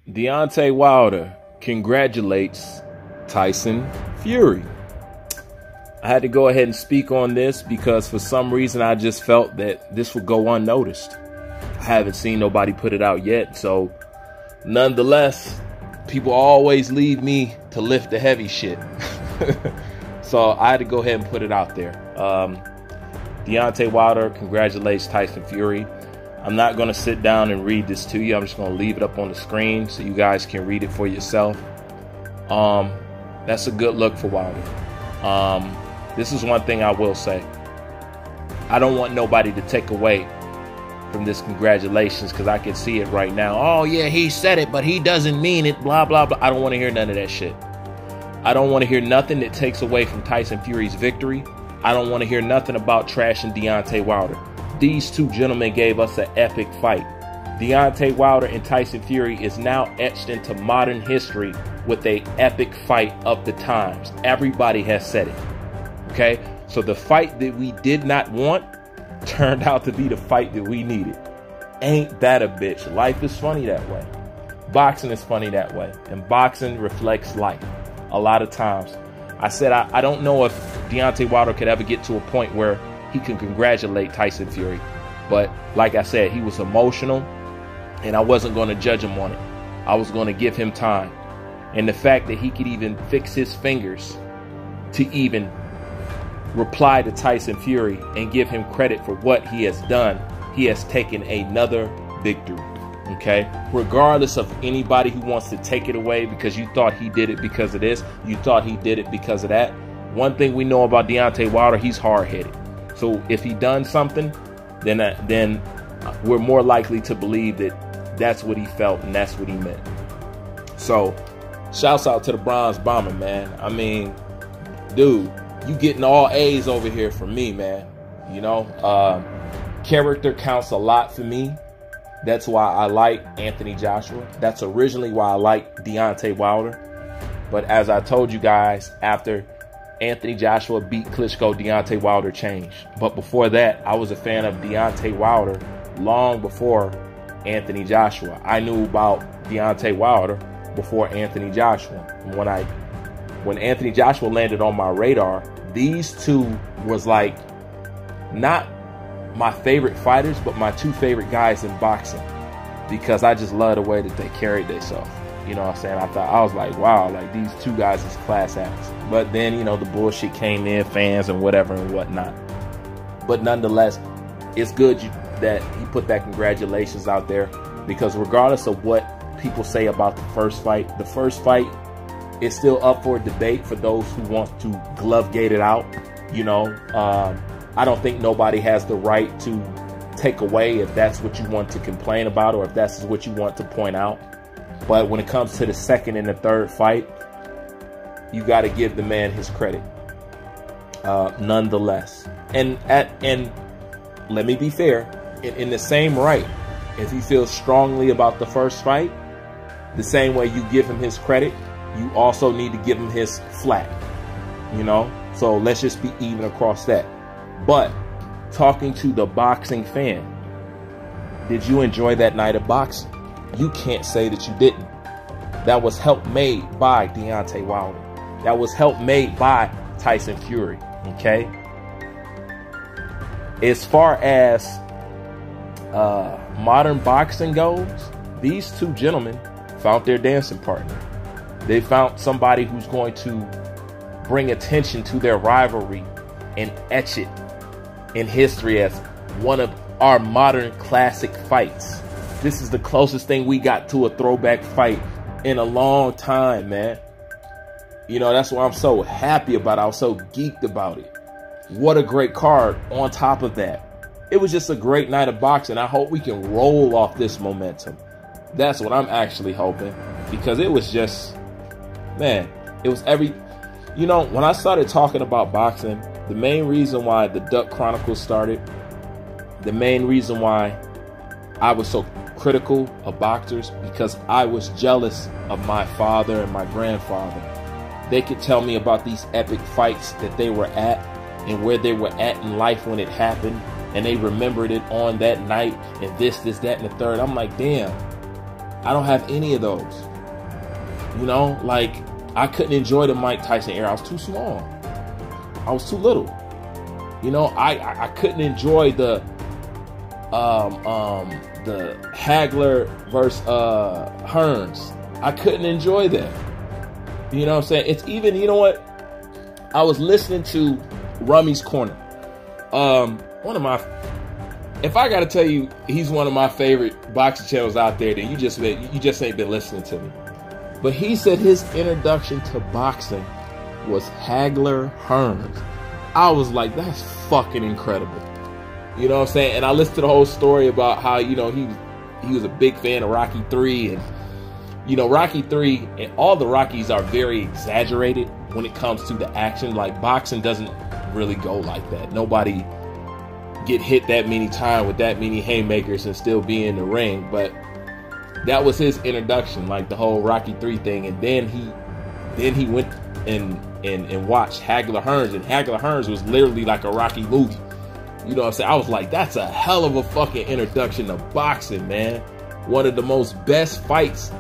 Deontay Wilder congratulates Tyson Fury. I had to go ahead and speak on this because for some reason I just felt that this would go unnoticed. I haven't seen nobody put it out yet, so nonetheless, people always leave me to lift the heavy shit. So I had to go ahead and put it out there. Deontay Wilder congratulates Tyson Fury. I'm not going to sit down and read this to you. I'm just going to leave it up on the screen so you guys can read it for yourself. That's a good look for Wilder. This is one thing I will say. I don't want nobody to take away from this congratulations because I can see it right now. Oh, yeah, he said it, but he doesn't mean it, blah, blah, blah. I don't want to hear none of that shit. I don't want to hear nothing that takes away from Tyson Fury's victory. I don't want to hear nothing about trashing Deontay Wilder. These two gentlemen gave us an epic fight. Deontay Wilder and Tyson Fury is now etched into modern history with an epic fight of the times. Everybody has said it. Okay? So the fight that we did not want turned out to be the fight that we needed. Ain't that a bitch? Life is funny that way. Boxing is funny that way. And boxing reflects life a lot of times. I said I don't know if Deontay Wilder could ever get to a point where he can congratulate Tyson Fury. But like I said, he was emotional, and I wasn't going to judge him on it. I was going to give him time. And the fact that he could even fix his fingers to even reply to Tyson Fury and give him credit for what he has done, he has taken another victory. Okay, regardless of anybody who wants to take it away because you thought he did it because of this, you thought he did it because of that. One thing we know about Deontay Wilder, he's hard-headed. So if he done something, then we're more likely to believe that that's what he felt and that's what he meant. So shouts out to the Bronze Bomber, man. I mean, dude, you getting all A's over here from me, man. You know, character counts a lot for me. That's why I like Anthony Joshua. That's originally why I like Deontay Wilder. But as I told you guys, after Anthony Joshua beat Klitschko, Deontay Wilder changed. But before that, I was a fan of Deontay Wilder long before Anthony Joshua. I knew about Deontay Wilder before Anthony Joshua. When Anthony Joshua landed on my radar, these two was like not my favorite fighters, but my two favorite guys in boxing, because I just love the way that they carried themselves. You know what I'm saying? I was like, wow, like these two guys is class acts. But then, you know, the bullshit came in, fans and whatever and whatnot. But nonetheless, it's good that he put that congratulations out there, because regardless of what people say about the first fight is still up for debate for those who want to glove gate it out. You know, I don't think nobody has the right to take away if that's what you want to complain about or if that's what you want to point out. But when it comes to the second and the third fight, you got to give the man his credit, nonetheless. And let me be fair, in the same right, if he feels strongly about the first fight, the same way you give him his credit, you also need to give him his flack, you know? So let's just be even across that. But talking to the boxing fan, did you enjoy that night of boxing? You can't say that you didn't. That was help made by Deontay Wilder. That was help made by Tyson Fury. Okay. As far as modern boxing goes, these two gentlemen found their dancing partner. They found somebody who's going to bring attention to their rivalry and etch it in history as one of our modern classic fights. This is the closest thing we got to a throwback fight in a long time, man. You know, that's why I'm so happy about it. I was so geeked about it. What a great card on top of that. It was just a great night of boxing. I hope we can roll off this momentum. That's what I'm actually hoping, because it was just, man, it was you know, when I started talking about boxing, the main reason why the Duck Chronicles started, the main reason why I was so critical of boxers, because I was jealous of my father and my grandfather. They could tell me about these epic fights that they were at and where they were at in life when it happened, and they remembered it on that night and this, that, and the third. I'm like, damn, I don't have any of those. You know, like, I couldn't enjoy the Mike Tyson era. I was too small. I was too little. You know, I couldn't enjoy the Hagler versus Hearns. I couldn't enjoy that. You know what I'm saying? It's even, you know what? I was listening to Rummy's Corner. One of my, if I gotta tell you, he's one of my favorite boxing channels out there, then you just ain't been listening to me. But he said his introduction to boxing was Hagler Hearns. I was like, that's fucking incredible. You know what I'm saying? And I listened to the whole story about how, you know, he was a big fan of Rocky 3, and you know, Rocky 3 and all the Rockies are very exaggerated when it comes to the action. Like, boxing doesn't really go like that. Nobody get hit that many times with that many haymakers and still be in the ring. But that was his introduction, like the whole Rocky 3 thing. And then he went and watched Hagler Hearns, and Hagler Hearns was literally like a Rocky movie. You know what I'm saying? I was like, that's a hell of a fucking introduction to boxing, man. One of the most best fights.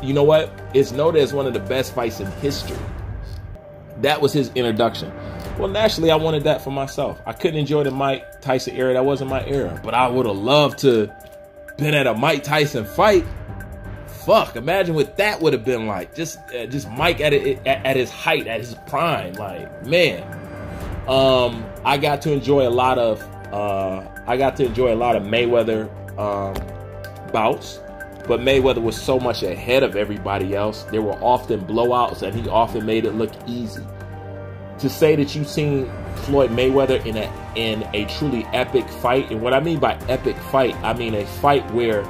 You know what? It's noted as one of the best fights in history. That was his introduction. Well, naturally, I wanted that for myself. I couldn't enjoy the Mike Tyson era. That wasn't my era. But I would have loved to been at a Mike Tyson fight. Fuck, imagine what that would have been like. Just Mike at his height, at his prime. Like, man. I got to enjoy a lot of Mayweather bouts. But Mayweather was so much ahead of everybody else. There were often blowouts, and he often made it look easy. To say that you've seen Floyd Mayweather in a truly epic fight, and what I mean by epic fight, I mean a fight where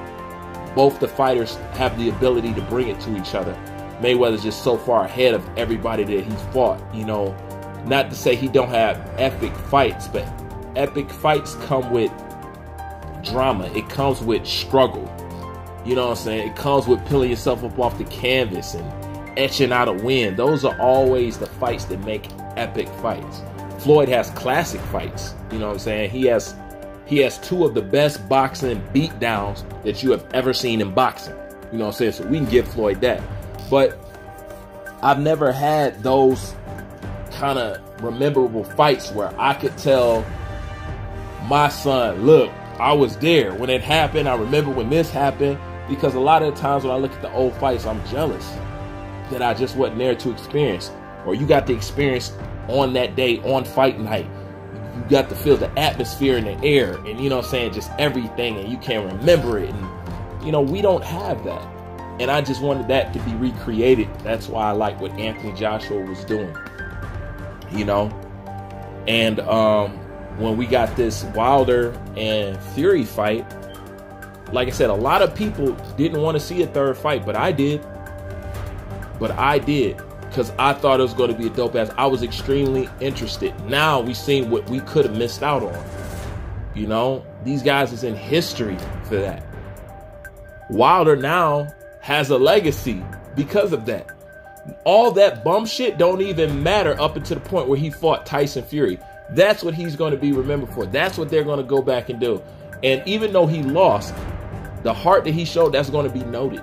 both the fighters have the ability to bring it to each other. Mayweather's just so far ahead of everybody that he's fought. You know, not to say he don't have epic fights, but epic fights come with drama. It comes with struggle. You know what I'm saying? It comes with pulling yourself up off the canvas and etching out a win. Those are always the fights that make epic fights. Floyd has classic fights. You know what I'm saying? He has two of the best boxing beatdowns that you have ever seen in boxing. You know what I'm saying? So we can give Floyd that. But I've never had those kind of memorable fights where I could tell my son, look, I was there when it happened. I remember when this happened. Because a lot of the times when I look at the old fights, I'm jealous that I just wasn't there to experience. Or you got the experience on that day, on fight night. You got to feel the atmosphere in the air, and you know what I'm saying, just everything, and you can remember it. And you know, we don't have that. And I just wanted that to be recreated. That's why I like what Anthony Joshua was doing. You know? And when we got this Wilder and Fury fight, like I said, a lot of people didn't want to see a third fight, but I did. Because I thought it was going to be a dope ass. I was extremely interested. Now we seen what we could have missed out on. You know, these guys is in history for that. Wilder now has a legacy because of that. All that bum shit don't even matter up until the point where he fought Tyson Fury. That's what he's going to be remembered for. That's what they're going to go back and do. And even though he lost, the heart that he showed, that's going to be noted.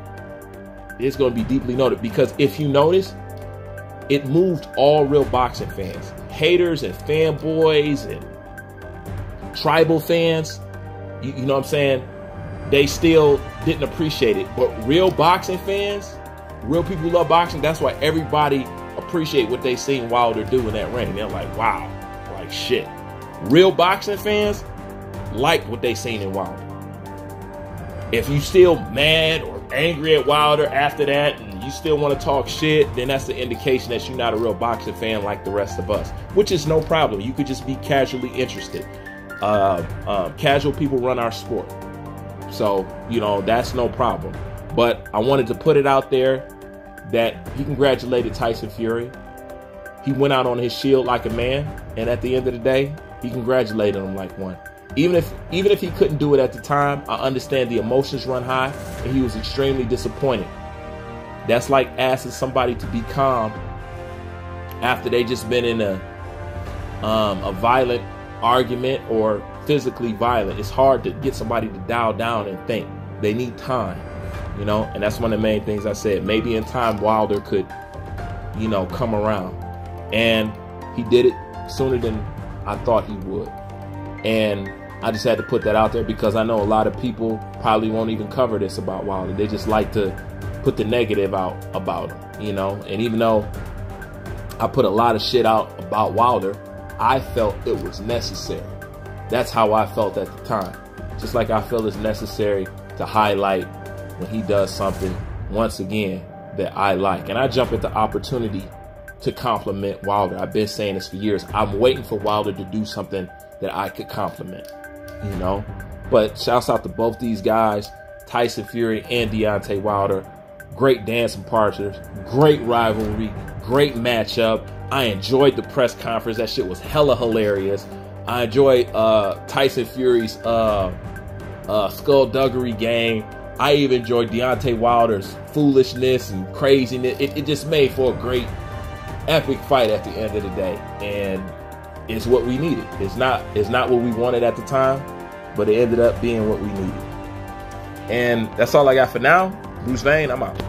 It's going to be deeply noted, because if you notice, it moved all real boxing fans. Haters and fanboys and tribal fans, you know what I'm saying? They still didn't appreciate it. But real boxing fans, real people who love boxing, that's why everybody appreciate what they seen Wilder do in that ring. They're like, wow, like shit. Real boxing fans like what they seen in Wilder. If you still mad or angry at Wilder after that and you still want to talk shit, then that's the indication that you're not a real boxing fan like the rest of us, which is no problem. You could just be casually interested. Casual people run our sport. So, you know, that's no problem. But I wanted to put it out there that he congratulated Tyson Fury. He went out on his shield like a man, and at the end of the day, he congratulated him like one. Even if he couldn't do it at the time, I understand the emotions run high, and he was extremely disappointed. That's like asking somebody to be calm after they just been in a violent argument or physically violent. It's hard to get somebody to dial down and think. They need time. You you know, and that's one of the main things I said. Maybe in time Wilder could, you know, come around, and he did it sooner than I thought he would. And I just had to put that out there because I know a lot of people probably won't even cover this about Wilder. They just like to put the negative out about him, you know. And even though I put a lot of shit out about Wilder, I felt it was necessary. That's how I felt at the time. Just like I feel it's necessary to highlight when he does something, once again, that I like. And I jump at the opportunity to compliment Wilder. I've been saying this for years. I'm waiting for Wilder to do something that I could compliment, you know. But shouts out to both these guys, Tyson Fury and Deontay Wilder. Great dancing partners, great rivalry, great matchup. I enjoyed the press conference. That shit was hella hilarious. I enjoyed Tyson Fury's skullduggery game. I even enjoyed Deontay Wilder's foolishness and craziness. It just made for a great, epic fight at the end of the day. And it's what we needed. It's not what we wanted at the time, but it ended up being what we needed. And that's all I got for now. Bruce Vane, I'm out.